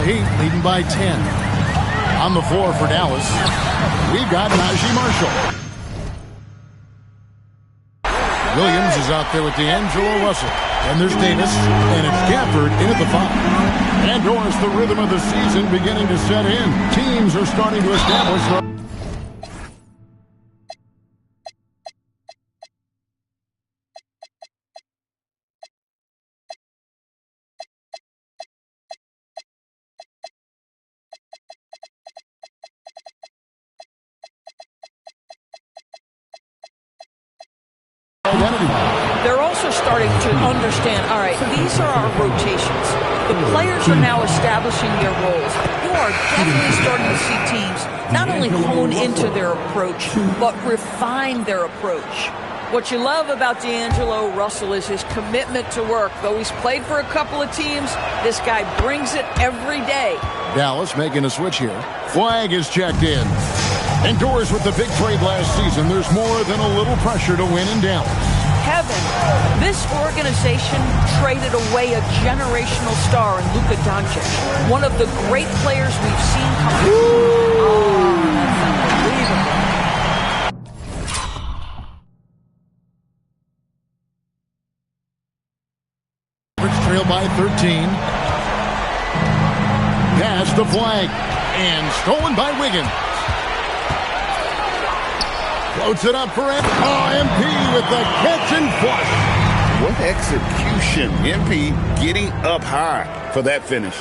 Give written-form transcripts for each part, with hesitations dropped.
Heat leading by 10. On the floor for Dallas, we've got Najee Marshall. Williams is out there with D'Angelo Russell. And there's Davis, and it's Gafford in at the 5. And Doris, the rhythm of the season beginning to set in. Teams are starting to establish their... identity. They're also starting to understand, all right, these are our rotations. The players are now establishing their roles. You are definitely starting to see teams not only hone into their approach, but refine their approach. What you love about D'Angelo Russell is his commitment to work. Though he's played for a couple of teams, this guy brings it every day. Dallas making a switch here. Flag is checked in. Indoors with the big trade last season, there's more than a little pressure to win in Dallas. Kevin, this organization traded away a generational star in Luka Doncic, one of the great players we've seen come through. Oh, that's unbelievable. Trail by 13. Pass the flag. And stolen by Wiggins. Floats it up for MP with the catch and flush. What execution. MP getting up high for that finish.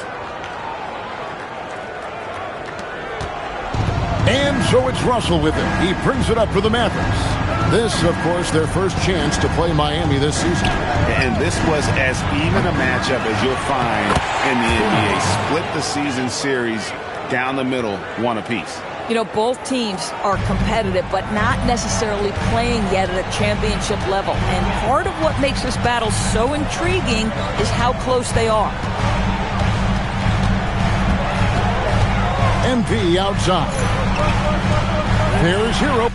And so it's Russell with it. He brings it up for the Mavericks. This, of course, their first chance to play Miami this season. And this was as even a matchup as you'll find in the NBA. Split the season series down the middle, one apiece. You know, both teams are competitive, but not necessarily playing yet at a championship level. And part of what makes this battle so intriguing is how close they are. MP outside. There's Hero.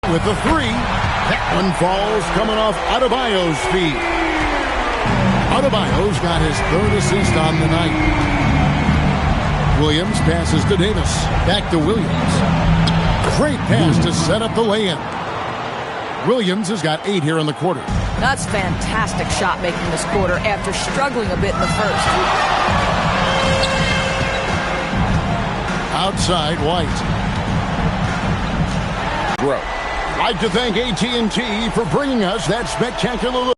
With the 3, that one falls coming off Adebayo's feet. Adebayo's got his 3rd assist on the night. Williams passes to Davis. Back to Williams. Great pass to set up the lay-in. Williams has got 8 here in the quarter. That's fantastic shot making this quarter after struggling a bit in the first. Outside White. Bro. I'd like to thank AT&T for bringing us that spectacular look.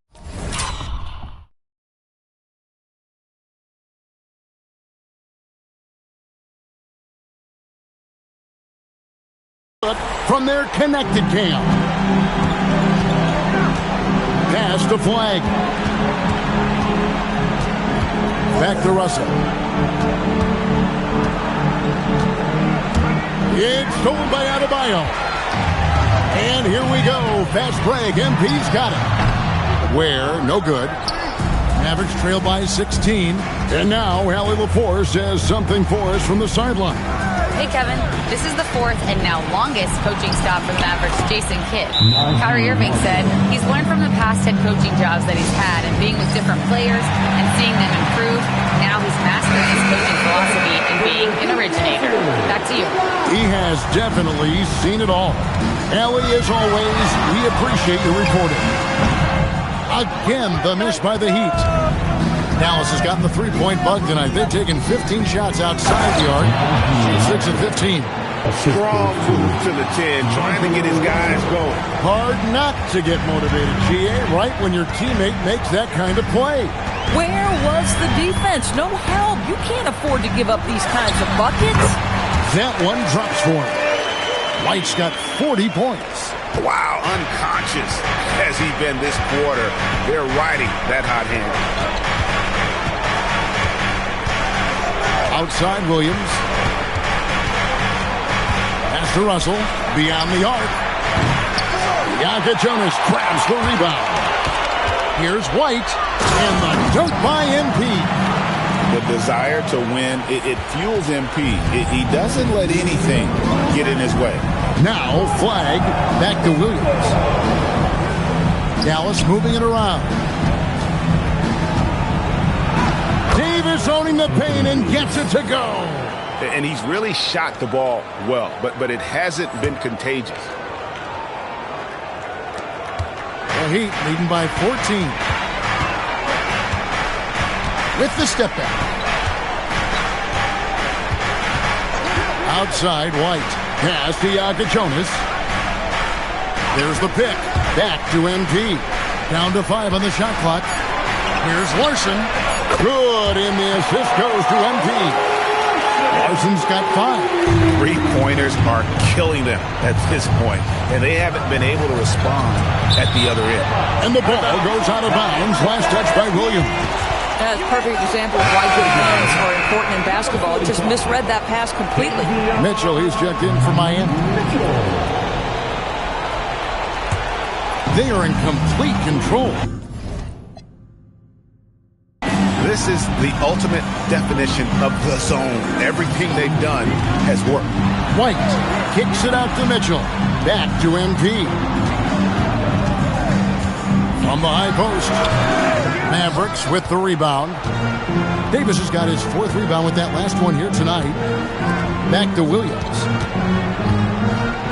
From their connected cam. Pass the flag. Back to Russell. It's stolen by Adebayo. And here we go. Fast break. MP's got it. Where? No good. Mavericks trail by 16. And now Allie LaForce has something for us from the sideline. Hey, Kevin. This is the 4th and now longest coaching stop for the Mavericks' Jason Kidd. Kyrie Irving said he's learned from the past head coaching jobs that he's had and being with different players and seeing them improve. Now he's mastering his coaching philosophy and being an originator. Back to you. He has definitely seen it all. Allie, as always, we appreciate your reporting. Again, the miss by the Heat. Dallas has gotten the three-point bug tonight. They've taken 15 shots outside the arc. 6 of 15. Strong move to the 10, trying to get his guys going. Hard not to get motivated, GA, right when your teammate makes that kind of play. Where was the defense? No help. You can't afford to give up these kinds of buckets. That one drops for him. White's got 40 points. Wow, unconscious has he been this quarter. They're riding that hot hand. Outside Williams. Pass to Russell. Beyond the arc. Jonas grabs the rebound. Here's White. And the dunk by MP. The desire to win, it fuels MP. He doesn't let anything get in his way. Now flag back to Williams. Dallas moving it around. Davis owning the paint and gets it to go. And he's really shot the ball well, but it hasn't been contagious. The Heat leading by 14. With the step back. Outside, White. Pass to Jonas. There's the pick. Back to MP. Down to 5 on the shot clock. Here's Larson. Good, and the assist goes to MP. Larson's got 5. Three-pointers are killing them at this point, and they haven't been able to respond at the other end. And the ball goes out of bounds. Last touch by Williams. That's a perfect example of why good hands are important in basketball. It just misread that pass completely. Mitchell, he's checked in for Miami. They are in complete control. This is the ultimate definition of the zone. Everything they've done has worked. White kicks it out to Mitchell. Back to MP. From the high post. Mavericks with the rebound. Davis has got his 4th rebound with that last one here tonight. Back to Williams.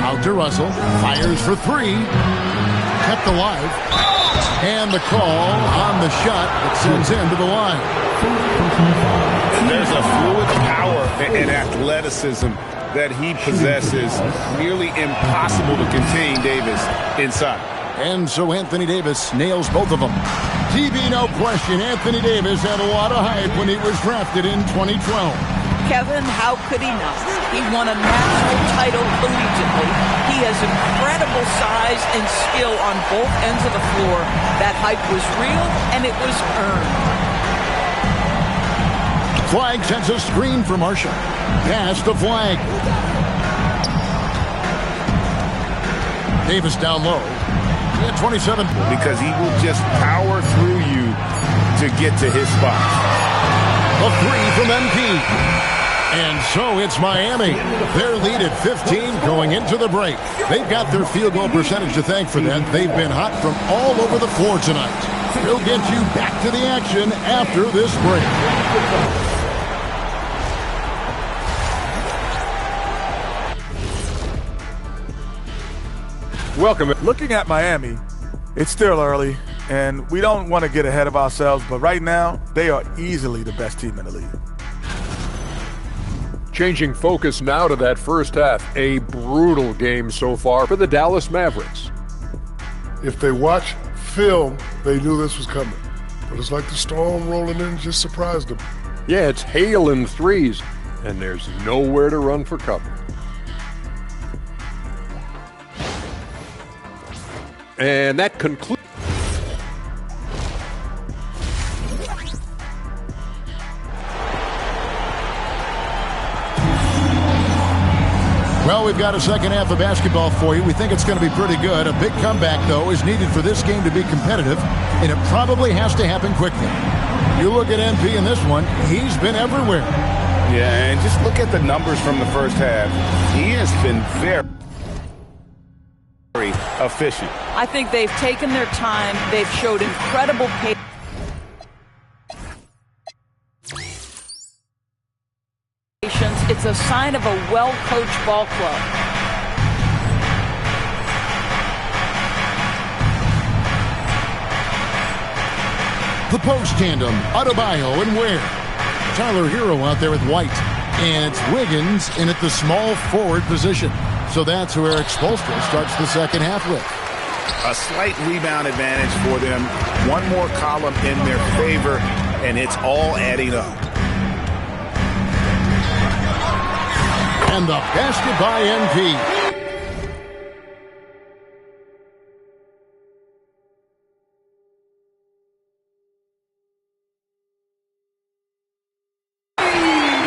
Out to Russell. Fires for 3. Kept alive. And the call on the shot that sends him to the line. There's a fluid power and athleticism that he possesses. Nearly impossible to contain Davis inside. And so Anthony Davis nails both of them. TB, no question, Anthony Davis had a lot of hype when he was drafted in 2012. Kevin, how could he not? He won a national title collegiately. He has incredible size and skill on both ends of the floor. That hype was real, and it was earned. Flag sends a screen for Marshall. Pass to Flag. Davis down low. At 27. Because he will just power through you to get to his spot. A 3 from MP. And so it's Miami. Their lead at 15 going into the break. They've got their field goal percentage to thank for that. They've been hot from all over the floor tonight. We'll get you back to the action after this break. Welcome. Looking at Miami, it's still early, and we don't want to get ahead of ourselves, but right now, they are easily the best team in the league. Changing focus now to that first half. A brutal game so far for the Dallas Mavericks. If they watch film, they knew this was coming. But it's like the storm rolling in just surprised them. Yeah, it's hail and threes, and there's nowhere to run for cover. And that concludes. Well, we've got a second half of basketball for you. We think it's going to be pretty good. A big comeback, though, is needed for this game to be competitive, and it probably has to happen quickly. You look at MP in this one, he's been everywhere. Yeah, and just look at the numbers from the first half. He has been very efficient. I think they've taken their time. They've showed incredible patience. It's a sign of a well-coached ball club. The post tandem, Adebayo and Ware. Tyler Hero out there with White. And it's Wiggins in at the small forward position. So that's who Eric Spoelstra starts the second half with. A slight rebound advantage for them. One more column in their favor, and it's all adding up. And the basket by MP.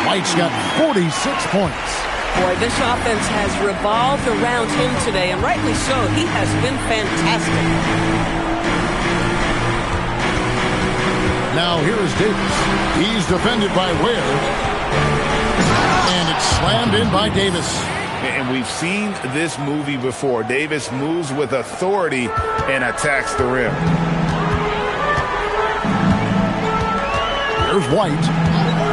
White's got 46 points. Boy, this offense has revolved around him today, and rightly so. He has been fantastic. Now here is Davis. He's defended by Ware. And it's slammed in by Davis. And we've seen this movie before. Davis moves with authority and attacks the rim. Here's White.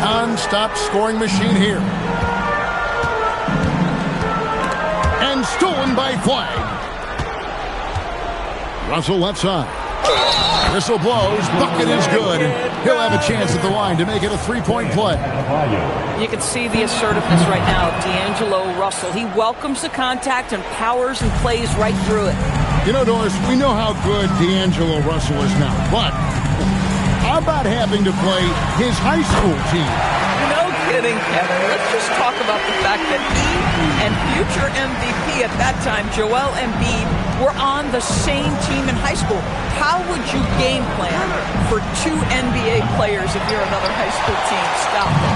Non-stop scoring machine here. And stolen by Flag. Russell left side. Whistle blows. Bucket is good. He'll have a chance at the line to make it a three-point play. You can see the assertiveness right now of D'Angelo Russell. He welcomes the contact and powers and plays right through it. You know, Doris, we know how good D'Angelo Russell is now, but how about having to play his high school team? No kidding, Kevin. Let's just talk about the fact that he and future MVP at that time, Joel Embiid, were on the same team in high school. How would you game plan for two NBA players if you're another high school team? Stop it.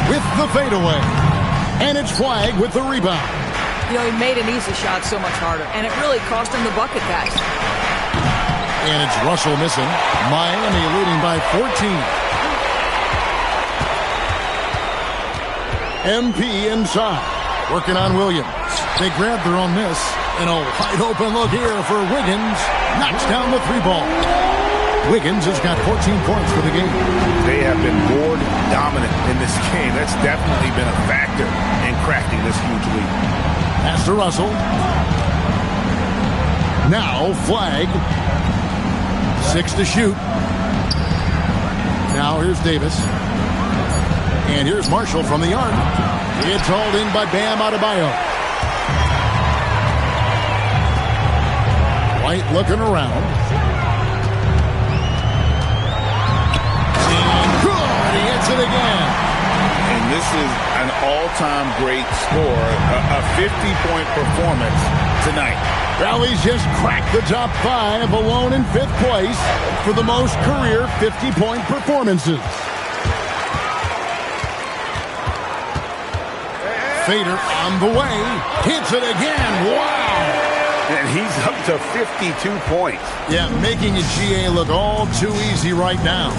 With the fadeaway. And it's Flag with the rebound. You know, he made an easy shot so much harder, and it really cost him the bucket, guys. And it's Russell missing. Miami leading by 14. MP inside. Working on Williams. They grab their own miss. And a wide open look here for Wiggins. Knocks down the three ball. Wiggins has got 14 points for the game. They have been board dominant in this game. That's definitely been a factor in cracking this huge lead. Pass to Russell. Now Flag. 6 to shoot. Now here's Davis. And here's Marshall from the arc. It's hauled in by Bam Adebayo. White looking around. And good. He hits it again. And this is an all-time great score, a 50-point performance tonight. Rally's just cracked the top 5, alone in 5th place for the most career 50-point performances. Fader on the way. Hits it again. Wow. And he's up to 52 points. Yeah, making a GA look all too easy right now.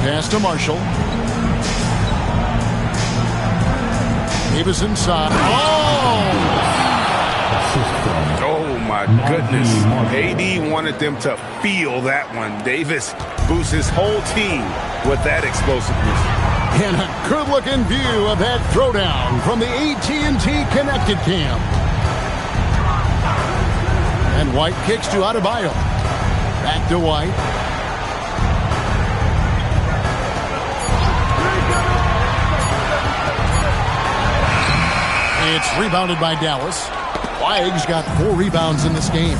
Pass to Marshall. Davis inside. Oh, my goodness. AD wanted them to feel that one. Davis boosts his whole team with that explosiveness. And a good-looking view of that throwdown from the AT&T Connected Cam. And White kicks to Adebayo. Back to White. It's rebounded by Dallas. Flag's got 4 rebounds in this game.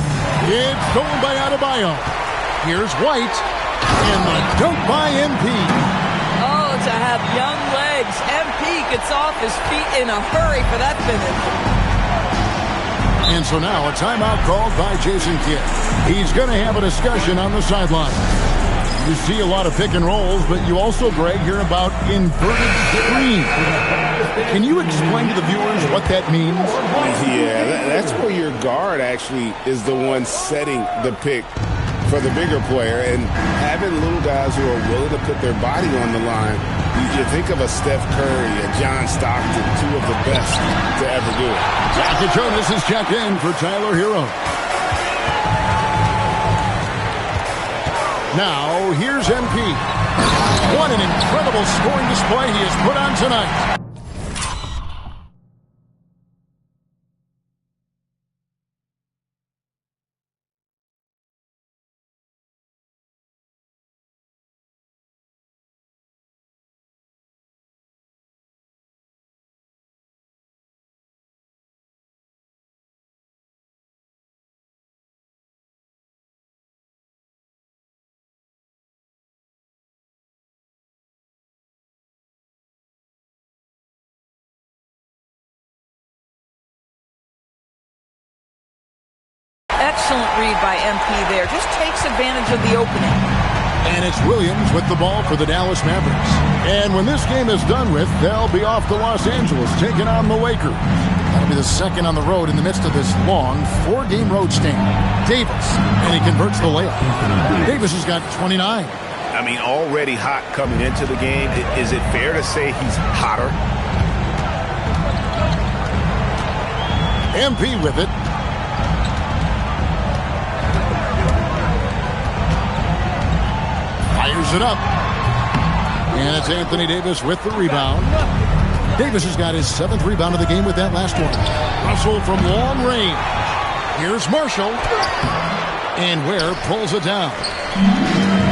It's stolen by Adebayo. Here's White. And the dunk by MP. Oh, to have young legs. MP gets off his feet in a hurry for that finish. And so now a timeout called by Jason Kidd. He's going to have a discussion on the sideline. You see a lot of pick and rolls, but you also, Greg, hear about inverted screen. Can you explain to the viewers what that means? Yeah, that's where your guard actually is the one setting the pick for the bigger player, and having little guys who are willing to put their body on the line. You think of a Steph Curry, a John Stockton, 2 of the best to ever do it. Jackie Jonas is checked in for Tyler Hero. Now, here's MP. What an incredible scoring display he has put on tonight. Excellent read by MP there. Just takes advantage of the opening. And it's Williams with the ball for the Dallas Mavericks. And when this game is done with, they'll be off to Los Angeles, taking on the Lakers. That'll be the second on the road in the midst of this long 4-game road stand. Davis, and he converts the layup. Davis has got 29. I mean, already hot coming into the game. Is it fair to say he's hotter? MP with it. Fires it up. And it's Anthony Davis with the rebound. Davis has got his 7th rebound of the game with that last one. Russell from long range. Here's Marshall. And Ware pulls it down.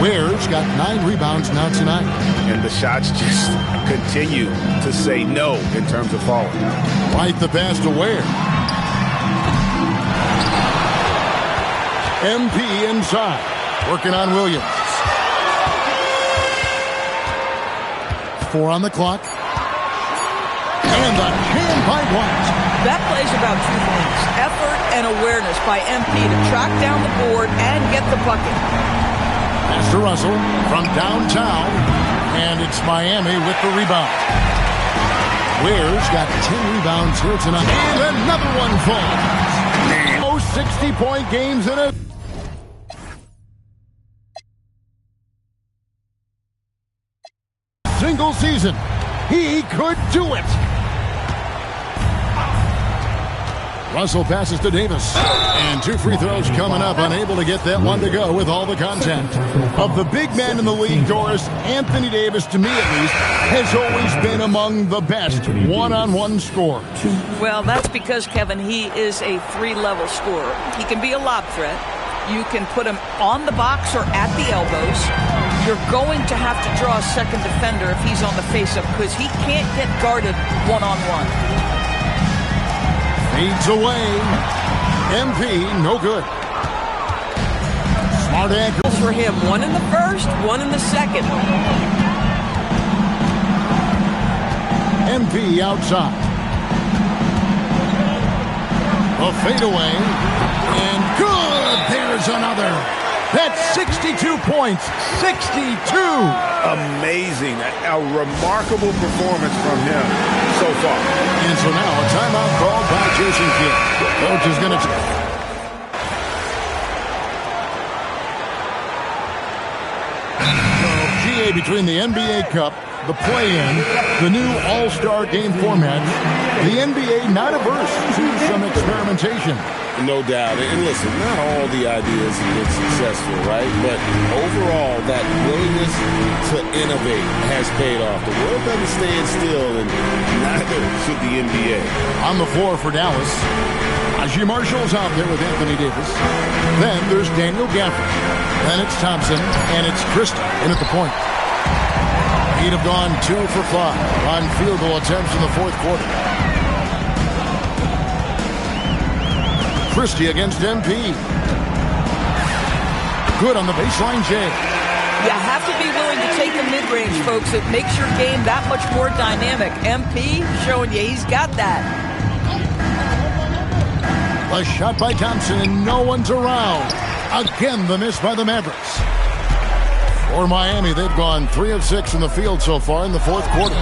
Ware's got 9 rebounds now tonight. And the shots just continue to say no in terms of falling. Right the pass to Ware. MP inside. Working on Williams. 4 on the clock. And the hand by White. That plays about 2 things. Effort and awareness by MP to track down the board and get the bucket. Pass to Russell from downtown. And it's Miami with the rebound. Ware's got 10 rebounds here tonight. And another one falls. 60-point games in a single season. He could do it. Russell passes to Davis. And 2 free throws coming up. Unable to get that one to go with all the contact. Of the big men in the league, Doris, Anthony Davis, to me at least, has always been among the best one-on-one scorers. Well, that's because, Kevin, he is a 3-level scorer. He can be a lob threat. You can put him on the box or at the elbows. You're going to have to draw a second defender if he's on the face-up because he can't get guarded one-on-one. Fades away. MP, no good. Smart anchor. For him, 1 in the first, 1 in the second. MP outside. A fadeaway. And good. There's another. That's 62 points. 62. Amazing. A remarkable performance from him so far. And so now a timeout called by Jason Kidd. Coach is going to... GA between the NBA Cup, the play-in, the new All-Star Game format, the NBA not averse to some experimentation. No doubt. And listen, not all the ideas have been successful, right? But overall, that willingness to innovate has paid off. The world doesn't stand still, and neither should the NBA. On the floor for Dallas, Najee Marshall's out there with Anthony Davis. Then there's Daniel Gafford. Then it's Thompson, and it's Christie in at the point. He'd have gone 2 for 5 on field goal attempts in the 4th quarter. Christie against MP. Good on the baseline, Jay. You have to be willing to take the mid-range, folks. It makes your game that much more dynamic. MP showing you he's got that. A shot by Thompson, and no one's around. Again, the miss by the Mavericks. For Miami, they've gone 3 of 6 from the field so far in the 4th quarter.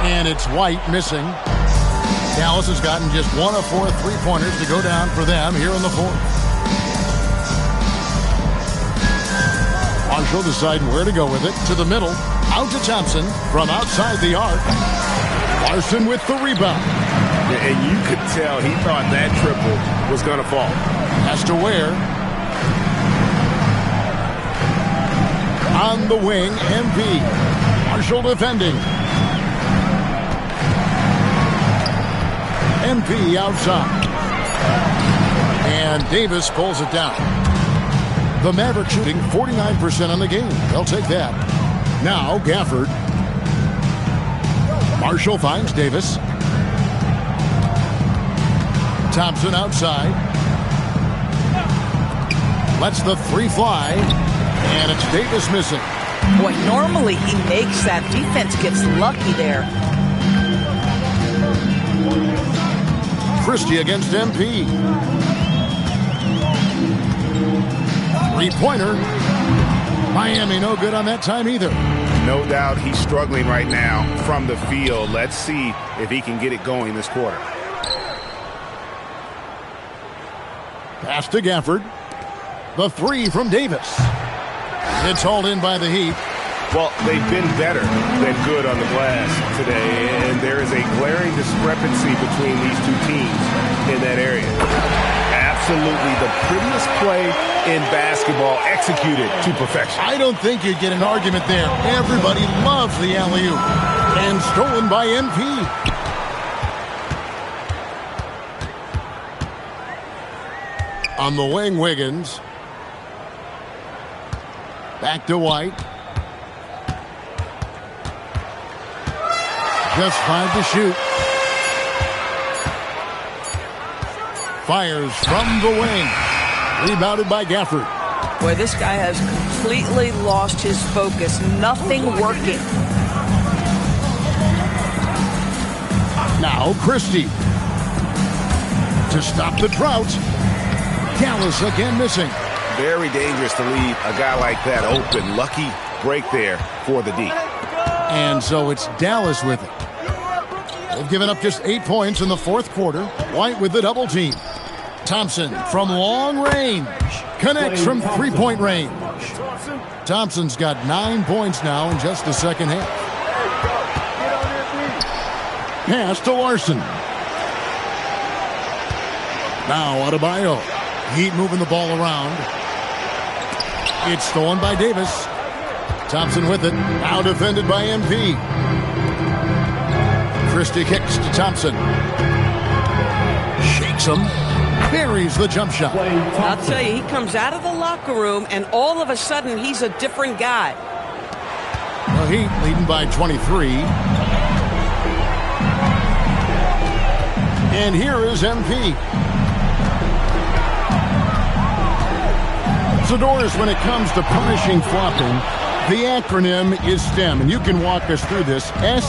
And it's White missing. Dallas has gotten just 1 of 4 3-pointers to go down for them here in the 4th. Marshall deciding where to go with it. To the middle. Out to Thompson from outside the arc. Larson with the rebound. And you could tell he thought that triple was going to fall. Has to Ware. On the wing, MP. Marshall defending. MP outside. And Davis pulls it down. The Mavericks shooting 49% on the game. They'll take that. Now Gafford. Marshall finds Davis. Thompson outside. Lets the 3 fly. And it's Davis missing. Boy, normally he makes that. Defense gets lucky there. Christie against MP. 3-pointer. Miami no good on that time either. No doubt he's struggling right now from the field. Let's see if he can get it going this quarter. Pass to Gafford. The three from Davis. It's hauled in by the Heat. Well, they've been better than good on the glass today, and there is a glaring discrepancy between these two teams in that area. Absolutely the prettiest play in basketball, executed to perfection. I don't think you'd get an argument there. Everybody loves the alley-oop. And stolen by MP. On the wing, Wiggins. Back to White. Just 5 to shoot. Fires from the wing. Rebounded by Gafford. Boy, this guy has completely lost his focus. Nothing working. Now Christie. To stop the drought. Dallas again missing. Very dangerous to leave a guy like that open. Lucky break there for the D. And so it's Dallas with it. They've given up just 8 points in the fourth quarter. White with the double team. Thompson from long range. Connects from three-point range. Thompson's got 9 points now in just the second half. Pass to Larson. Now Adebayo. Heat moving the ball around. It's stolen by Davis. Thompson with it. Now defended by MP. Christie kicks to Thompson. Shakes him. Buries the jump shot. I'll tell you, he comes out of the locker room, and all of a sudden, he's a different guy. The Heat leading by 23. And here is MP. Doors, when it comes to punishing flopping, the acronym is STEM, and you can walk us through this. STEM.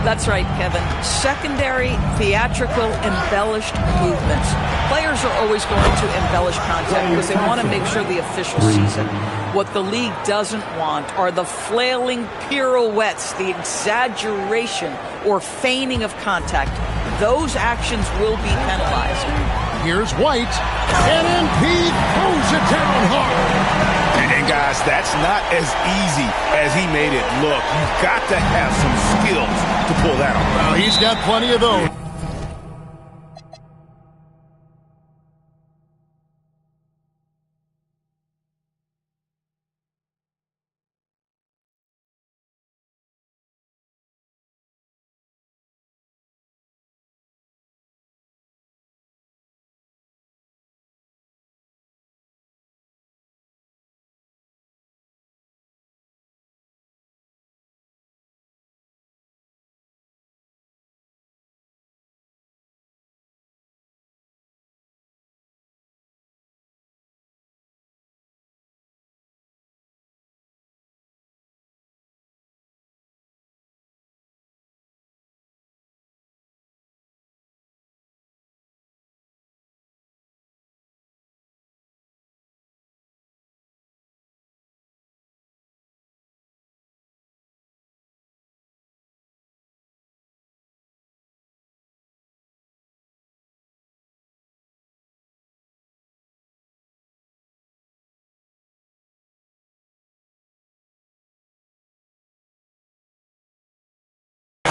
That's right, Kevin. Secondary, theatrical, embellished movements. Players are always going to embellish contact because they want to make sure the official sees it. What the league doesn't want are the flailing pirouettes, the exaggeration or feigning of contact. Those actions will be penalized. Here's White, and MP throws it down hard. And guys, that's not as easy as he made it look. You've got to have some skills to pull that off. Well, he's got plenty of those.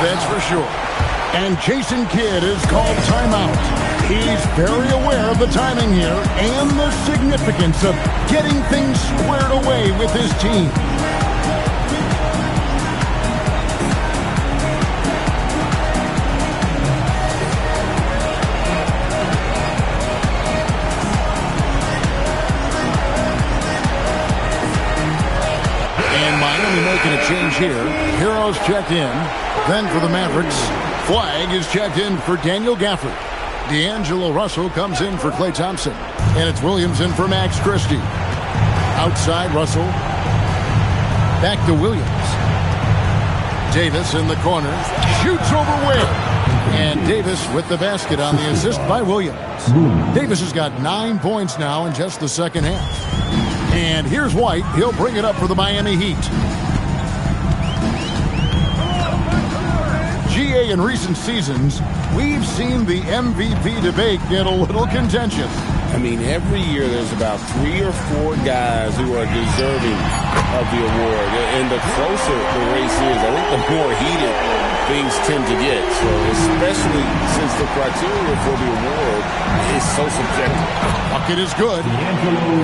That's for sure. And Jason Kidd is called timeout. He's very aware of the timing here and the significance of getting things squared away with his team. And Miami making a change here. Heroes checked in. Then for the Mavericks, flag is checked in for Daniel Gafford. D'Angelo Russell comes in for Klay Thompson. And it's Williams in for Max Christie. Outside Russell. Back to Williams. Davis in the corner. Shoots over Wade. And Davis with the basket on the assist by Williams. Davis has got 9 points now in just the second half. And here's White. He'll bring it up for the Miami Heat. GA, in recent seasons, we've seen the MVP debate get a little contentious. I mean, every year there's about 3 or 4 guys who are deserving of the award. And the closer the race is, I think the more heated things tend to get. So especially since the criteria for the award is so subjective. Bucket is good.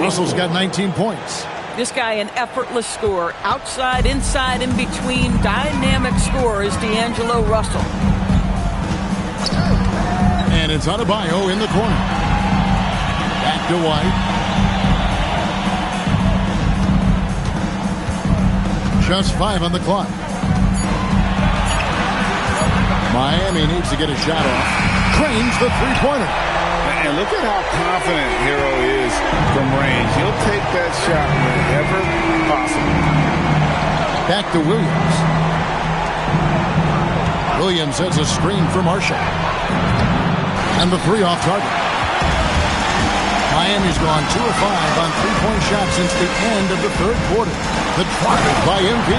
Russell's got 19 points. This guy, an effortless scorer. Outside, inside, in between. Dynamic scorer is D'Angelo Russell. And it's Adebayo in the corner. Back to White. Just 5 on the clock. Miami needs to get a shot off. Cranes the three-pointer. And look at how confident Hero is from range. He'll take that shot whenever possible. Back to Williams. Williams has a screen for Marshall. And the 3 off target. Miami's gone 2 of 5 on three-point shots since the end of the third quarter. The drive by MP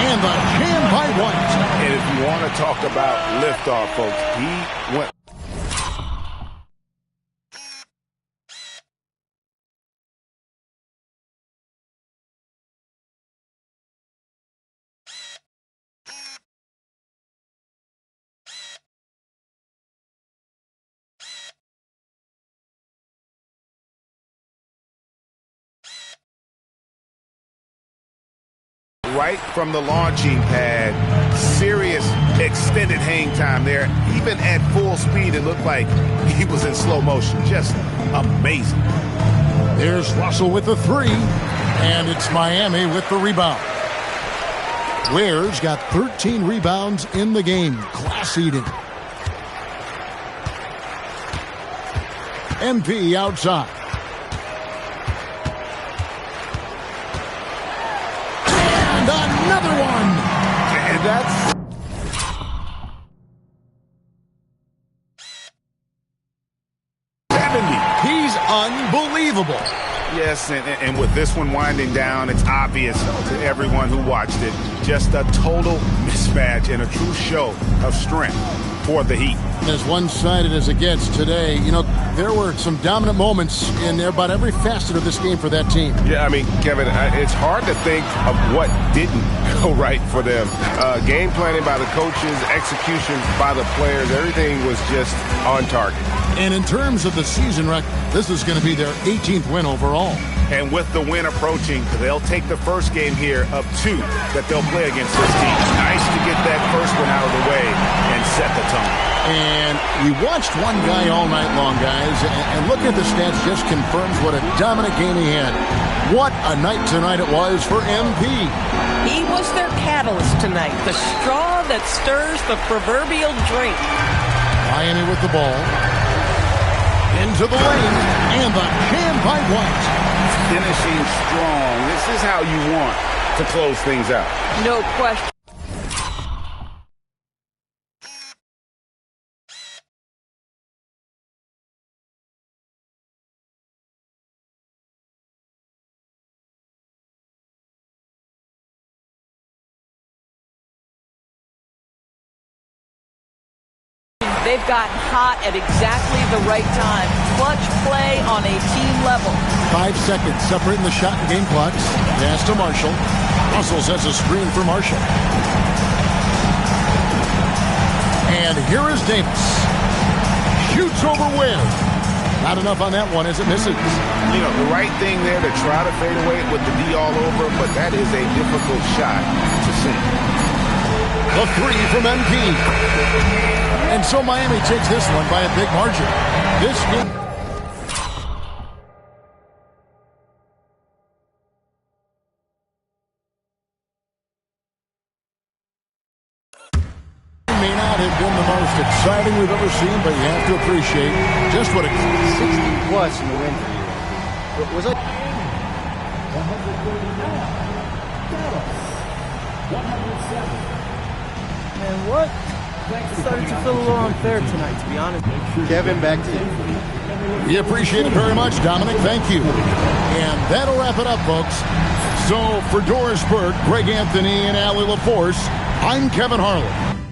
and the jam by White. And if you want to talk about liftoff, folks, he went. Right from the launching pad, serious extended hang time there. Even at full speed, it looked like he was in slow motion. Just amazing. There's Russell with the 3, and it's Miami with the rebound. Ware's got 13 rebounds in the game. Class eating. MP outside. Another one. And that's 70. He's unbelievable. Yes, and with this one winding down, it's obvious to everyone who watched it. Just a total mismatch and a true show of strength for the Heat. As one-sided as it gets today, you know, there were some dominant moments in about every facet of this game for that team. Yeah, I mean, Kevin, it's hard to think of what didn't go right for them. Game planning by the coaches, execution by the players, everything was just on target. And in terms of the season record, this is going to be their 18th win overall. And with the win approaching, they'll take the first game here of 2 that they'll play against this team. Nice to get that first one out of the way and set the tone. And we watched one guy all night long, guys, and looking at the stats just confirms what a dominant game he had. What a night tonight it was for MP. He was their catalyst tonight, the straw that stirs the proverbial drink. Miami with the ball. Into the lane, and the jam by White. Finishing strong. This is how you want to close things out. No question. They've gotten hot at exactly the right time. Clutch play on a team level. 5 seconds separating the shot and game clocks. Pass to Marshall. Russell sets a screen for Marshall. And here is Davis. Shoots over Ware. Not enough on that one as it misses. You know, the right thing there to try to fade away with the D all over, but that is a difficult shot to sink. The 3 from MP. And so Miami takes this one by a big margin. This game may not have been the most exciting we've ever seen, but you have to appreciate just what a 60 plus in the win for you. What was it? 107. And what? Started to feel a little unfair tonight, to be honest. Kevin, back to you. We appreciate it very much, Dominic. Thank you. And that'll wrap it up, folks. So for Doris Burke, Greg Anthony, and Allie LaForce, I'm Kevin Harlan.